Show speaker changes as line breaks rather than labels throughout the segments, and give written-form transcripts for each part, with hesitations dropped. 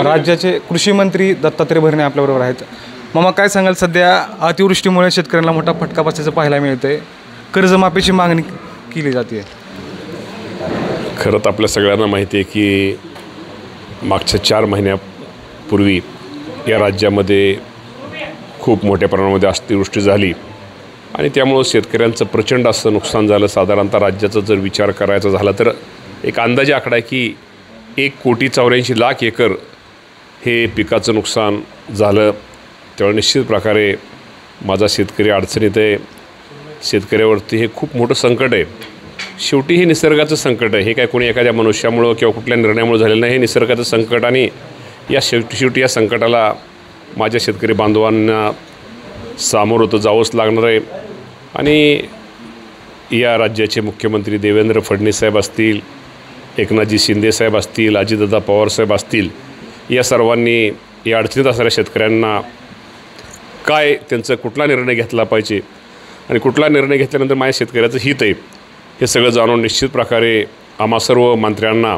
राज्याचे कृषी मंत्री दत्तात्रय भरणे आपल्याबरोबर आहेत. मामा, काय सांगाल, सध्या अतिवृष्टीमुळे शेतकऱ्यांना मोठा फटका बसल्याचं पाहायला मिळतंय. कर्जमाफीची मागणी केली जाते.
खरं तर आपल्या सगळ्यांना माहिती आहे की मागच्या 4 महिन्यापूर्वी या राज्यामध्ये खूप मोठ्या प्रमाणामध्ये अतिवृष्टी झाली आणि त्यामुळं शेतकऱ्यांचं प्रचंड असं नुकसान झालं. साधारणतः राज्याचा जर विचार करायचा झाला तर एक अंदाजे आकडा आहे की 1,84,00,000 एकर हे पिकाचं नुकसान झालं. त्यामुळे निश्चित प्रकारे माझा शेतकरी अडचणीत आहे. शेतकऱ्यावरती हे खूप मोठं संकट आहे. शेवटी हे निसर्गाचं संकट आहे. हे काय कोणी एखाद्या मनुष्यामुळं किंवा कुठल्या निर्णयामुळे झालेलं नाही. हे निसर्गाचं संकट आणि या शेवटी या संकटाला माझ्या शेतकरी बांधवांना सामोरं तर जावंच लागणार आहे. आणि या राज्याचे मुख्यमंत्री देवेंद्र फडणवीस साहेब असतील, एकनाथजी शिंदे साहेब असतील, अजितदादा पवार साहेब असतील, या सर्वांनी या अडचणीत असणाऱ्या शेतकऱ्यांना काय त्यांचा कुठला निर्णय घेतला पाहिजे आणि कुठला निर्णय घेतल्यानंतर माझ्या शेतकऱ्याचं हित आहे हे सगळं जाणून निश्चित प्रकारे आम्हा सर्व मंत्र्यांना,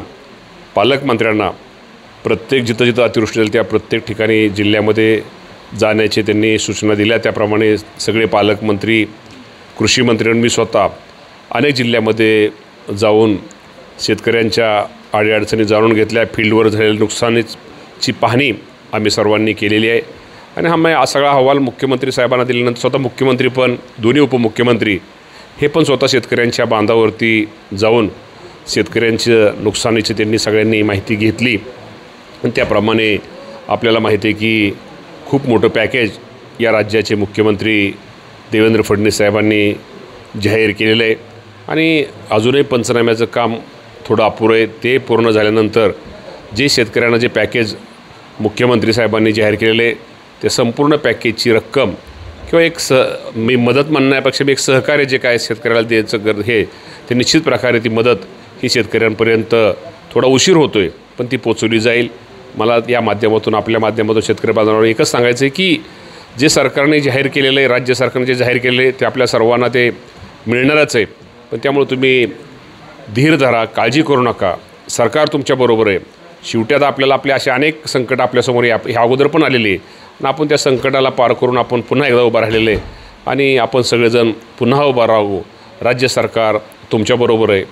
पालकमंत्र्यांना प्रत्येक जिथं अतिवृष्टी झाली त्या प्रत्येक ठिकाणी जिल्ह्यामध्ये जाण्याचे त्यांनी सूचना दिल्या. त्याप्रमाणे सगळे पालकमंत्री, कृषी मंत्री आणि मी स्वतः अनेक जिल्ह्यामध्ये जाऊन शेतकऱ्यांच्या अडीअडचणी जाणून घेतल्या. फील्डवर झालेल्या नुकसानीची पाहणी आम्ही सर्वांनी केलेली आहे आणि हा सगळा अहवाल मुख्यमंत्री साहेबांना दिल्यानंतर स्वतः मुख्यमंत्री पण, दोन्ही उपमुख्यमंत्री हे पण स्वतः शेतकऱ्यांच्या बांधावरती जाऊन शेतकऱ्यांच्या नुकसानीची त्यांनी सगळ्यांनी माहिती घेतली आणि त्याप्रमाणे आपल्याला माहिती आहे की खूप मोठं पॅकेज या राज्याचे मुख्यमंत्री देवेंद्र फडणवीस साहेबांनी जाहीर केलेलं आहे आणि अजूनही पंचनाम्याचं काम थोडं अपुरं आहे. ते पूर्ण झाल्यानंतर जे शेतकऱ्यांना जे पॅकेज मुख्यमंत्री साहेबांनी जाहीर केलेलं आहे ते संपूर्ण पॅकेजची रक्कम किंवा मी मदत म्हणण्यापेक्षा मी एक सहकार्य जे काय शेतकऱ्याला द्यायचं हे ते निश्चित प्रकारे ती मदत ही शेतकऱ्यांपर्यंत थोडा उशीर होतो आहे पण ती पोचवली जाईल. मला या माध्यमातून, आपल्या माध्यमातून शेतकरी बांधवांना एकच सांगायचं आहे की जे सरकारने जाहीर केलेलं आहे, राज्य सरकारने जे जाहीर केलेलं आहे ते आपल्या सर्वांना ते मिळणारच आहे. पण त्यामुळे तुम्ही धीर धरा, काळजी करू नका, सरकार तुमच्याबरोबर आहे. शेवटी आता आपल्याला आपले असे अनेक संकट आपल्यासमोर ह्या अगोदर पण आलेले आहे आणि आपण त्या संकटाला पार करून आपण पुन्हा एकदा उभं राहिलेलं आहे आणि आपण सगळेजण पुन्हा उभं राहू. राज्य सरकार तुमच्याबरोबर आहे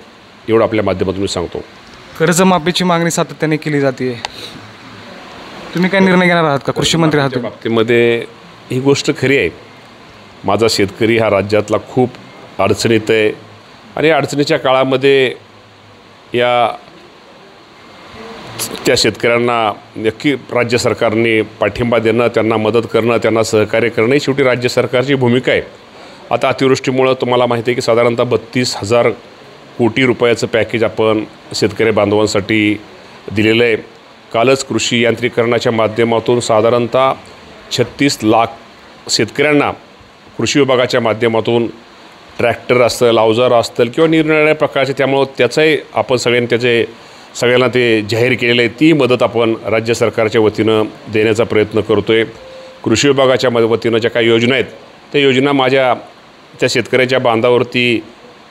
एवढं आपल्या माध्यमातून मी सांगतो.
कर्जमाफीची मागणी सातत्याने केली जाते. तुम्ही काय निर्णय घेणार आहात का? कृषी मंत्री आहात.
बाबतीमध्ये ही गोष्ट खरी आहे. माझा शेतकरी हा राज्यातला खूप अडचणीत आहे आणि अडचणीच्या काळामध्ये त्या शेतकऱ्यांना नक्की राज्य सरकारने पाठिंबा देणं, त्यांना मदत करणं, त्यांना सहकार्य करणं ही शेवटी राज्य सरकारची भूमिका आहे. आता अतिवृष्टीमुळं तुम्हाला माहिती आहे की साधारणतः 32,000 कोटी रुपयाचं पॅकेज आपण शेतकरी बांधवांसाठी दिलेलं आहे. कालच कृषी यांत्रिकरणाच्या माध्यमातून साधारणतः 36 लाख शेतकऱ्यांना कृषी विभागाच्या माध्यमातून ट्रॅक्टर असेल, अवजार असतील किंवा निरनिराळ्या प्रकारचे, त्यामुळं त्याचाही आपण सगळ्यांना ते जाहीर केलेलं आहे. ती मदत आपण राज्य सरकारच्या वतीनं देण्याचा प्रयत्न करतो आहे. कृषी विभागाच्या वतीनं ज्या काही योजना आहेत त्या योजना त्या शेतकऱ्याच्या बांधावरती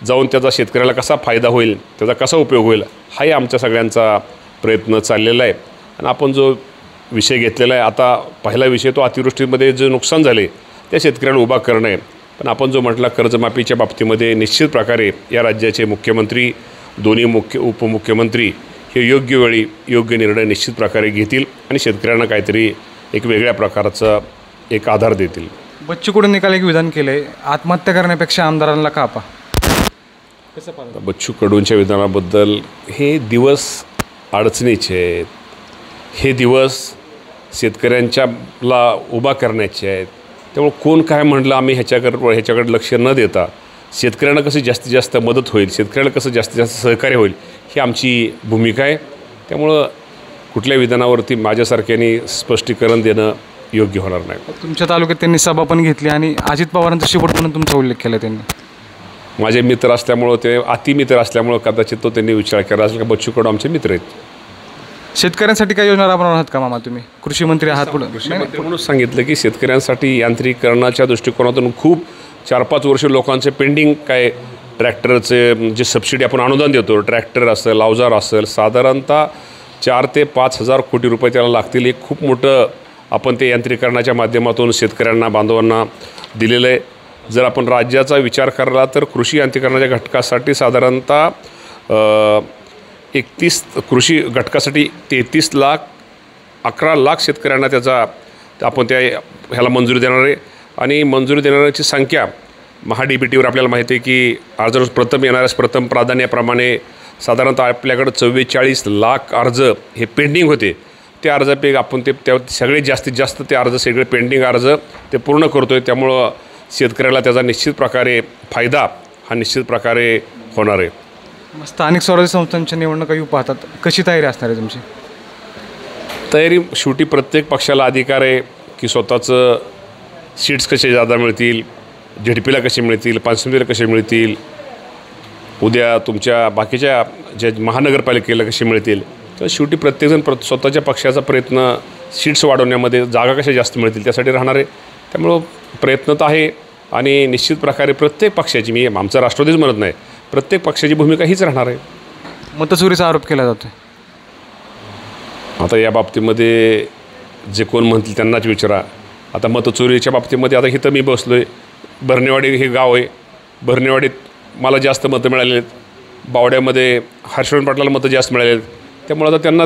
जाऊन त्याचा शेतकऱ्याला कसा फायदा होईल, त्याचा कसा उपयोग होईल हाही आमच्या सगळ्यांचा प्रयत्न चाललेला आहे. आणि आपण जो विषय घेतलेला आहे, आता पहिला विषय तो अतिवृष्टीमध्ये जे नुकसान झाले त्या शेतकऱ्याला उभा करणं आहे. पण आपण जो म्हटला कर्जमाफीच्या बाबतीमध्ये निश्चित प्रकारे या राज्याचे मुख्यमंत्री, दोन्ही उपमुख्यमंत्री हे योग्य वेळी योग्य निर्णय निश्चित प्रकारे घेतील आणि शेतकऱ्यांना काहीतरी एक वेगळ्या प्रकारचा एक आधार देतील.
बच्चू कडूंनी काल एक विधान केले, आत्महत्या करण्यापेक्षा आमदारांना कापा. कसं पाहता
बच्चू कडूंच्या विधानाबद्दल? हे दिवस अडचणीचे आहेत. हे दिवस शेतकऱ्यांच्याला उभा करण्याचे आहेत. त्यामुळे कोण काय म्हटलं आम्ही ह्याच्याकडे लक्ष न देता शेतकऱ्यांना कसं जास्तीत जास्त मदत होईल, शेतकऱ्याला कसं जास्तीत जास्त सहकार्य होईल ही आमची भूमिका आहे. त्यामुळं कुठल्या विधानावरती माझ्यासारख्याने स्पष्टीकरण देणं योग्य होणार नाही.
तुमच्या तालुक्यात त्यांनी सभा पण घेतली आणि अजित पवारांचा शेवट म्हणून तुमचा उल्लेख केला. त्यांनी
माझे मित्र असल्यामुळं, ते अतिमित्र असल्यामुळं कदाचित तो त्यांनी विचार केला असेल का बच्चू कडू आमचे मित्र आहेत.
शेतकऱ्यांसाठी काय योजना राबवणार आहात का मामा तुम्ही? कृषी मंत्री आहात.
म्हणून सांगितलं की शेतकऱ्यांसाठी यांत्रिकरणाच्या दृष्टिकोनातून खूप 4-5 वर्ष लोकांचे पेंडिंग काय ट्रॅक्टरचे जे सबसिडी आपण अनुदान देतो, ट्रॅक्टर असेल, अवजार असेल, साधारणतः 4 ते 5 हजार कोटी रुपये त्याला लागतील. एक खूप मोठं आपण ते यांत्रिकरणाच्या माध्यमातून शेतकऱ्यांना बांधवांना दिलेलं आहे. जर आपण राज्याचा विचार करायला तर कृषी यांत्रिकरणाच्या घटकासाठी साधारणतः 31 कृषी घटकासाठी 33 लाख 11 लाख शेतकऱ्यांना त्याचा आपण त्या ह्याला मंजुरी देणार आहे. आणि मंजुरी देणाऱ्याची संख्या महा-DBTवर आपल्याला माहिती आहे की अर्ज प्रथम येणाऱ्यास प्रथम प्राधान्याप्रमाणे साधारणतः आपल्याकडं 44 लाख अर्ज हे पेंडिंग होते. त्या अर्जापैकी आपण त्या सगळे जास्तीत जास्त ते अर्ज सगळे पेंडिंग अर्ज ते पूर्ण करतो आहे. त्यामुळं शेतकऱ्याला त्याचा निश्चित प्रकारे फायदा हा निश्चित प्रकारे होणार आहे.
स्थानिक स्वराज्य संस्थांच्या निवडणुका येऊ पाहतात, कशी तयारी असणार आहे तुमची?
तयारी शेवटी प्रत्येक पक्षाला अधिकार आहे की स्वतःचं सीट्स कसे जादा मिळतील, झेडपीला कसे मिळतील, पंचायतीला कसे मिळतील, उद्या तुमच्या बाकीच्या ज्या महानगरपालिकेला कसे मिळतील. तर शेवटी प्रत्येकजण स्वतःच्या पक्षाचा प्रयत्न सीट्स वाढवण्यामध्ये जागा कशा जास्त मिळतील त्यासाठी राहणार आहे. त्यामुळं प्रयत्न तर आहे आणि निश्चित प्रकारे प्रत्येक पक्षाची, मी आमचा राष्ट्रवादीच म्हणत नाही, प्रत्येक पक्षाची भूमिका हीच राहणार आहे.
मतचोरीचा आरोप केला जातो.
आता या बाबतीमध्ये जे कोण म्हणतील त्यांनाच विचारा. आता मतचोरीच्या बाबतीमध्ये आता इथं मी बसलो आहे, भरणेवाडी हे गाव आहे, भरणेवाडीत मला जास्त मतं मिळालेली आहेत, बावड्यामध्ये हर्षवर्धन पाटलाला मतं जास्त मिळालेली आहेत. त्यामुळे आता त्यांना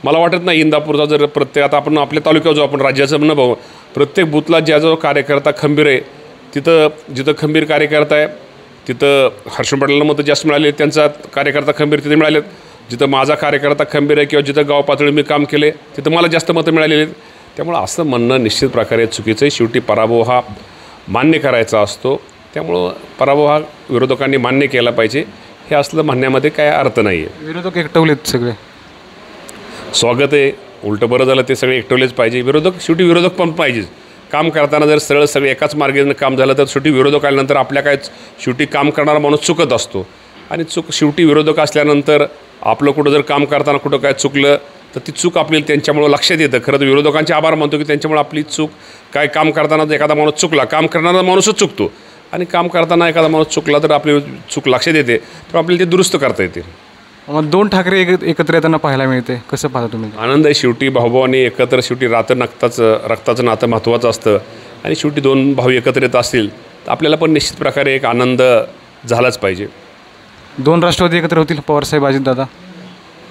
मला वाटत नाही इंदापूरचा जर प्रत्येक आता आपण आपल्या तालुक्यावर जो आपण राज्याचं न भाऊ प्रत्येक बूथला ज्या जो कार्यकर्ता खंबीर आहे तिथं जिथं खंबीर कार्यकर्ता आहे तिथं हर्षवर्धन पाटलाला मतं जास्त मिळाले आहेत, त्यांचा कार्यकर्ता खंबीर तिथे मिळाले आहेत. जिथं माझा कार्यकर्ता खंबीर आहे किंवा जिथं गाव पातळी मी काम केले तिथं मला जास्त मतं मिळालेली आहेत. त्यामुळं असं म्हणणं निश्चित प्रकारे चुकीचं आहे. शेवटी पराभव हा मान्य करायचा असतो. त्यामुळं पराभव हा विरोधकांनी मान्य केला पाहिजे. हे असलं म्हणण्यामध्ये काय अर्थ नाही आहे.
विरोधक एकटवलेत सगळे.
स्वागत आहे, उलटं बरं झालं, ते सगळे एकटवलेच पाहिजे. विरोधक शेवटी विरोधक पण पाहिजेच. काम करताना जर सरळ सगळे एकाच मार्गाने काम झालं तर शेवटी विरोधक आल्यानंतर आपल्या काय शेवटी काम करणारा माणूस चुकत असतो आणि शेवटी विरोधक असल्यानंतर आपलं कुठं जर काम करताना कुठं काय चुकलं तर ती चूक आपली त्यांच्यामुळं लक्षात येतं. खरं तर विरोधकांचे आभार मानतो की त्यांच्यामुळे आपली चूक काय काम करताना एखादा माणूस चुकला, काम करणारा माणूसच चुकतो आणि काम करताना एखादा माणूस चुकला तर आपली चूक लक्षात येते, तर आपल्याला ते दुरुस्त करता येते.
मग 2 ठाकरे एकत्र येताना पाहायला मिळते, कसं पाहता तुम्ही?
आनंद आहे. शेवटी भाऊभावांनी एकत्र, शेवटी रक्ताचं नातं महत्त्वाचं असतं आणि शेवटी 2 भाऊ एकत्र येत असतील तर आपल्याला पण निश्चित प्रकारे एक आनंद झालाच पाहिजे.
2 राष्ट्रवादी एकत्र होतील, पवारसाहेब अजितदादा?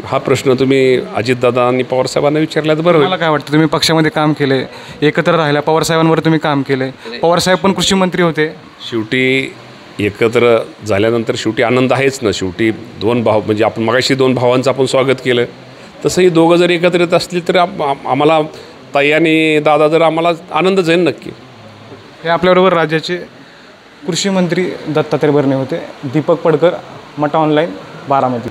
हा प्रश्न तुम्ही अजितदादा आणि पवारसाहेबांना विचारला तर बरं.
मला काय वाटतं, तुम्ही पक्षामध्ये काम केले, एकत्र राहिला, पवारसाहेबांवर तुम्ही काम केले, पवारसाहेब पण कृषी मंत्री होते. शेवटी
एकत्र झाल्यानंतर शेवटी आनंद आहेच ना. शेवटी 2 भाऊ म्हणजे आपण मगाशी 2 भावांचं आपण स्वागत केलं, तसंही दोघं जर एकत्र येत असतील तर आम्हाला ताई आणि दादा जर आम्हाला आनंदच आहे नक्की.
हे आपल्याबरोबर राज्याचे कृषी मंत्री दत्तात्रय भरणे होते. दीपक पडकर, मटा ऑनलाईन, बारामती.